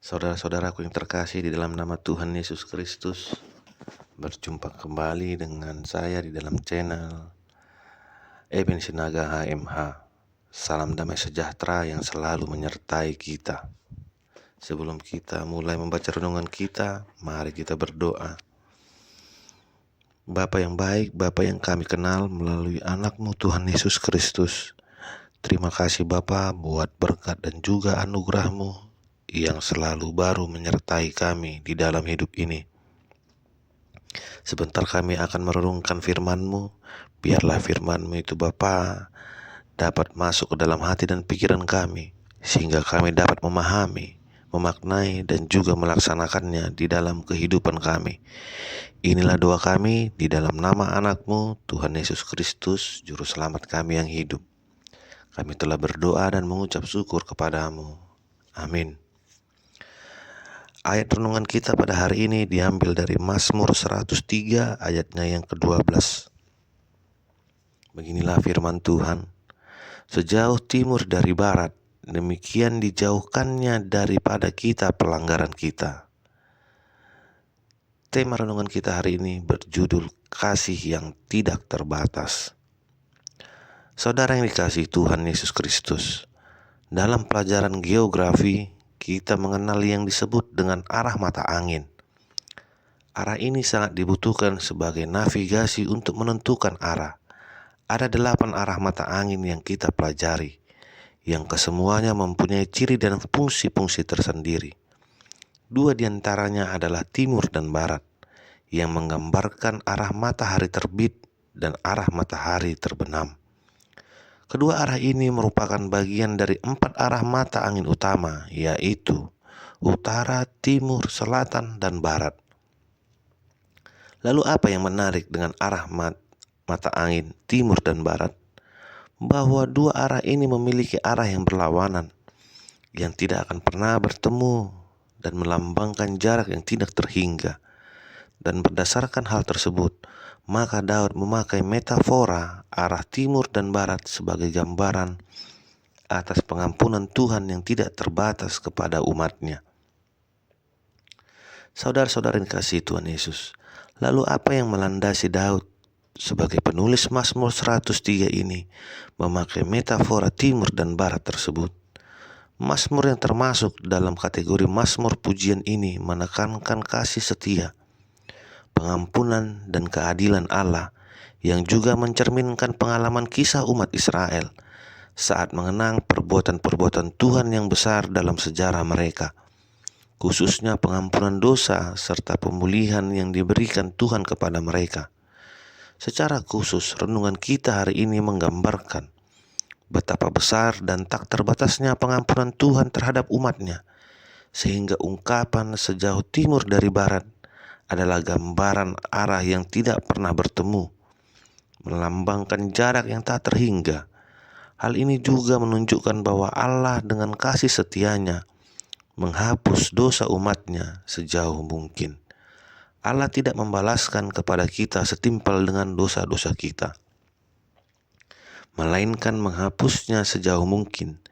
Saudara-saudaraku yang terkasih di dalam nama Tuhan Yesus Kristus, berjumpa kembali dengan saya di dalam channel Eben Sinaga HMH. Salam damai sejahtera yang selalu menyertai kita. Sebelum kita mulai membaca renungan kita, mari kita berdoa. Bapa yang baik, Bapa yang kami kenal melalui anak-Mu Tuhan Yesus Kristus. Terima kasih Bapa buat berkat dan juga anugerah-Mu yang selalu baru menyertai kami di dalam hidup ini. Sebentar kami akan merenungkan firman-Mu. Biarlah firman-Mu itu Bapa dapat masuk ke dalam hati dan pikiran kami, sehingga kami dapat memahami, memaknai dan juga melaksanakannya di dalam kehidupan kami. Inilah doa kami di dalam nama anak-Mu Tuhan Yesus Kristus, Juru Selamat kami yang hidup. Kami telah berdoa dan mengucap syukur kepadamu. Amin. Ayat renungan kita pada hari ini diambil dari Mazmur 103 ayatnya yang ke-12. Beginilah firman Tuhan. Sejauh timur dari barat, demikian dijauhkannya daripada kita pelanggaran kita. Tema renungan kita hari ini berjudul Kasih yang Tidak Terbatas. Saudara yang dikasihi Tuhan Yesus Kristus, dalam pelajaran geografi, kita mengenal yang disebut dengan arah mata angin. Arah ini sangat dibutuhkan sebagai navigasi untuk menentukan arah. Ada 8 arah mata angin yang kita pelajari, yang kesemuanya mempunyai ciri dan fungsi-fungsi tersendiri. 2 diantaranya adalah timur dan barat, yang menggambarkan arah matahari terbit dan arah matahari terbenam. Kedua arah ini merupakan bagian dari 4 arah mata angin utama, yaitu utara, timur, selatan, dan barat. Lalu apa yang menarik dengan arah mata angin timur dan barat? Bahwa 2 arah ini memiliki arah yang berlawanan, yang tidak akan pernah bertemu dan melambangkan jarak yang tidak terhingga. Dan berdasarkan hal tersebut, maka Daud memakai metafora arah timur dan barat sebagai gambaran atas pengampunan Tuhan yang tidak terbatas kepada umatnya. Saudara-saudara yang kasih Tuhan Yesus, lalu apa yang melandasi Daud sebagai penulis Mazmur 103 ini memakai metafora timur dan barat tersebut? Mazmur yang termasuk dalam kategori Mazmur pujian ini menekankan kasih setia, pengampunan dan keadilan Allah yang juga mencerminkan pengalaman kisah umat Israel saat mengenang perbuatan-perbuatan Tuhan yang besar dalam sejarah mereka, khususnya pengampunan dosa serta pemulihan yang diberikan Tuhan kepada mereka. Secara khusus, renungan kita hari ini menggambarkan betapa besar dan tak terbatasnya pengampunan Tuhan terhadap umatnya, sehingga ungkapan sejauh timur dari barat adalah gambaran arah yang tidak pernah bertemu, melambangkan jarak yang tak terhingga. Hal ini juga menunjukkan bahwa Allah dengan kasih setianya menghapus dosa umatnya sejauh mungkin. Allah tidak membalaskan kepada kita setimpal dengan dosa-dosa kita, melainkan menghapusnya sejauh mungkin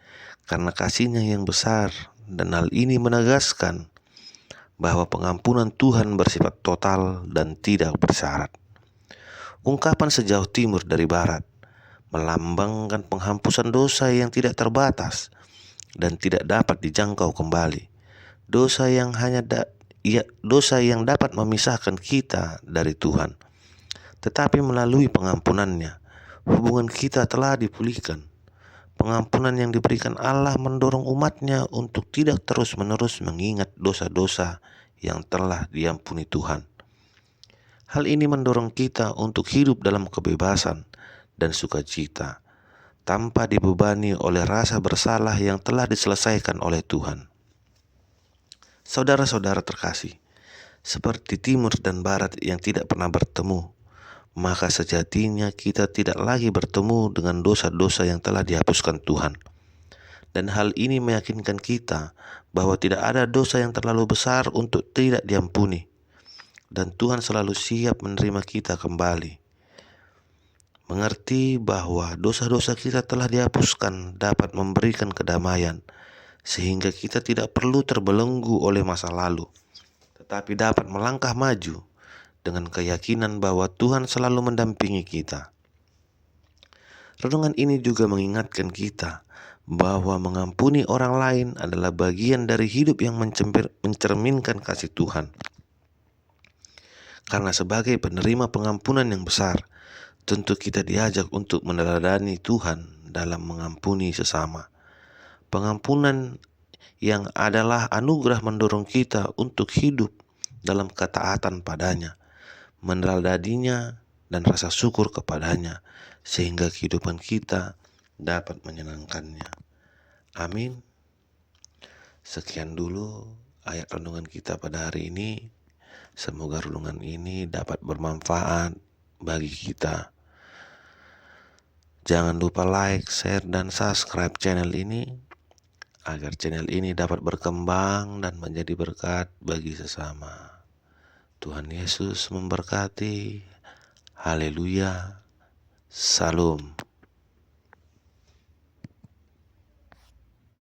karena kasih-Nya yang besar, dan hal ini menegaskan bahwa pengampunan Tuhan bersifat total dan tidak bersyarat. Ungkapan sejauh timur dari barat melambangkan penghampusan dosa yang tidak terbatas dan tidak dapat dijangkau kembali. Dosa yang dapat memisahkan kita dari Tuhan. Tetapi melalui pengampunannya, hubungan kita telah dipulihkan. Pengampunan yang diberikan Allah mendorong umatnya untuk tidak terus-menerus mengingat dosa-dosa yang telah diampuni Tuhan. Hal ini mendorong kita untuk hidup dalam kebebasan dan sukacita, tanpa dibebani oleh rasa bersalah yang telah diselesaikan oleh Tuhan. Saudara-saudara terkasih, seperti timur dan barat yang tidak pernah bertemu, maka sejatinya kita tidak lagi bertemu dengan dosa-dosa yang telah dihapuskan Tuhan. Dan hal ini meyakinkan kita bahwa tidak ada dosa yang terlalu besar untuk tidak diampuni, dan Tuhan selalu siap menerima kita kembali. Mengerti bahwa dosa-dosa kita telah dihapuskan dapat memberikan kedamaian, sehingga kita tidak perlu terbelenggu oleh masa lalu, tetapi dapat melangkah maju dengan keyakinan bahwa Tuhan selalu mendampingi kita. Renungan ini juga mengingatkan kita bahwa mengampuni orang lain adalah bagian dari hidup yang mencerminkan kasih Tuhan. Karena sebagai penerima pengampunan yang besar, tentu kita diajak untuk meneladani Tuhan dalam mengampuni sesama. Pengampunan yang adalah anugerah mendorong kita untuk hidup dalam ketaatan padanya, meneladaninya dan rasa syukur kepadanya, sehingga kehidupan kita dapat menyenangkannya. Amin. Sekian dulu ayat renungan kita pada hari ini. Semoga renungan ini dapat bermanfaat bagi kita. Jangan lupa like, share, dan subscribe channel ini agar channel ini dapat berkembang dan menjadi berkat bagi sesama. Tuhan Yesus memberkati. Haleluya. Salam.